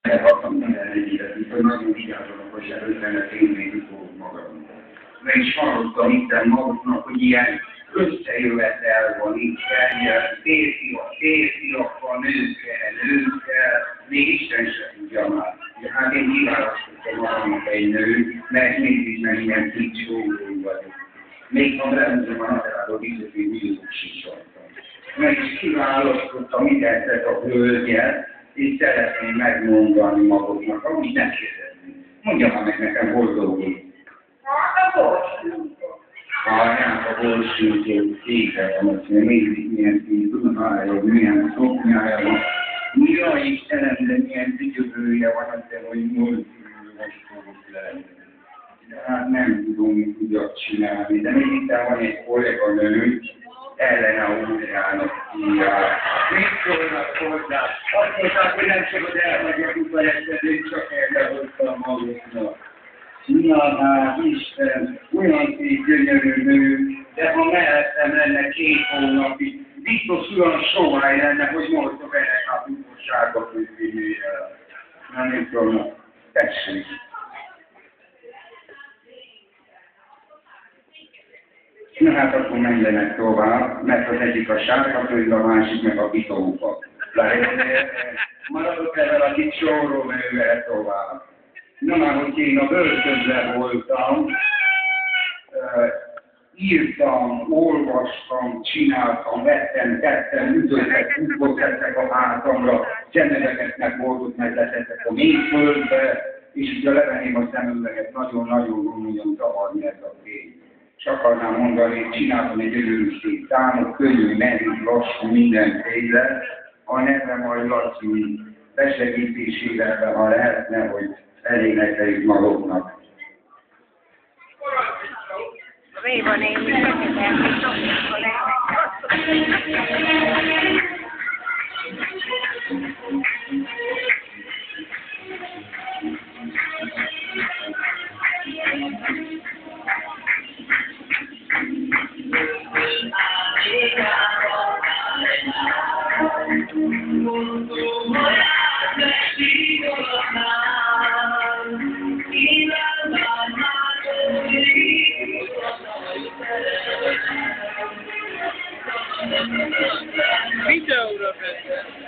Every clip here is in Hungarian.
Akartam minden egyébként, hogy nagyon vigyázzanak, hogy előzene tényleg utóbb magam. Meg is hallottam itten maguknak, hogy ilyen összejövetel van itt, férfiakkal, nőkkel, még Isten se tudja már. Hát én kiválasztottam magamnak egy nő, mert mégis meg ilyen kicsolói vagyok. Még ha rendben van a feladó biztos, hogy újjuk sincsoltam. Meg is kiválasztottam mindent a hölgyet, és szeretném megmondani maguknak, amit nem kérdezni. Mondja meg nekem, hol dolgozik. Hát a borsújtó. Hát a borsújtó szépen, hogy még milyen ruhája, milyen szoknyája van. Jaj, Istenem, de milyen tügyövője van, de hogy most fogok lenni. De hát nem tudom, mit tudjak csinálni. De még itt van egy kolléganő, Elena Úrjának hívják. Mit szólnak hozzá? Azt mondták, hogy nem szabad elhagyni a kuparesszedőt, csak elhoztam maguknak. Na hát, Isten, olyan szép gyönyörű nő, de ha mellettem lenne 2 hónapig, biztos olyan sovány lenne, hogy mostok ennek a buzgosságba küzdénél. Nem tudom, tessék. Na hát akkor menjenek tovább, mert az egyik a sárkakönyv, a másik meg a bitófa. Maradok ezzel a kis sórónővel tovább. Na már, hogy én a börtönben voltam, írtam, olvastam, csináltam, vettem, tettem, ütöttek, tettek a hátamra, csemegeket megoldott, meg letettek a mélyföldbe, és ugye levenném a szemüveget, nagyon-nagyon gomolyan zavarni ez a fény. És akarnám mondani, hogy csináltam egy gyönyörűség számot, könnyű, nehéz, lassú, mindenféle. A neve majd Laci besegítésével, ha lehetne, hogy elénekeljük maguknak. Mi van én, mi Videóra veszem.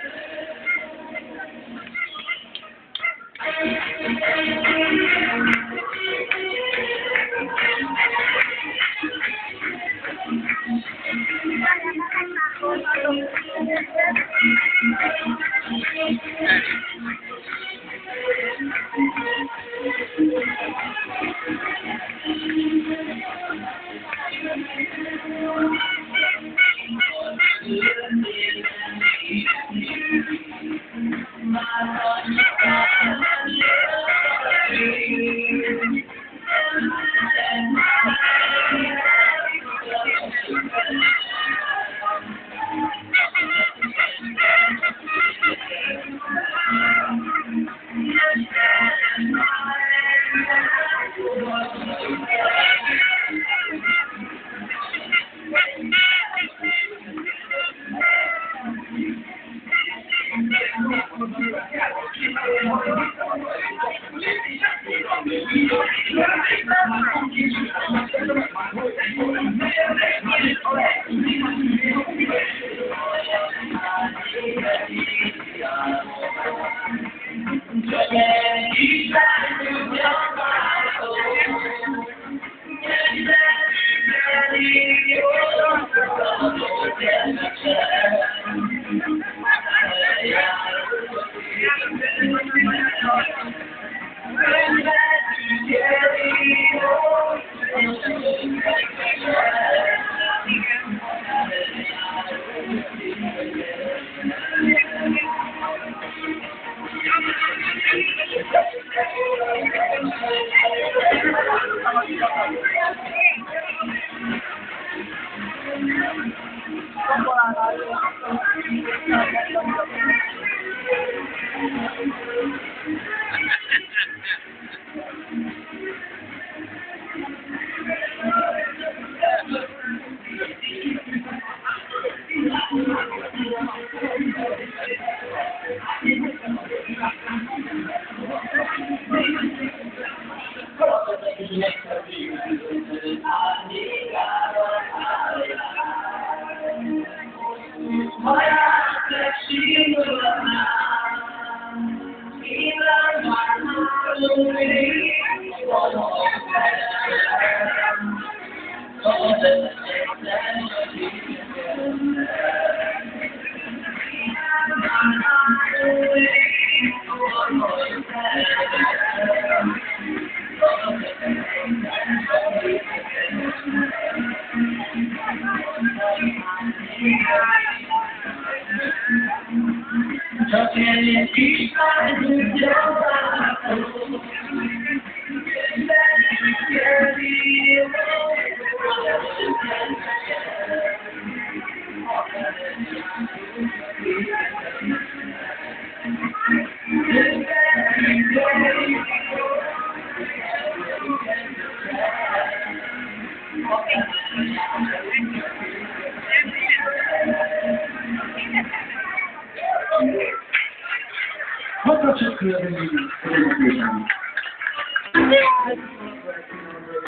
Çok teşekkür ederim.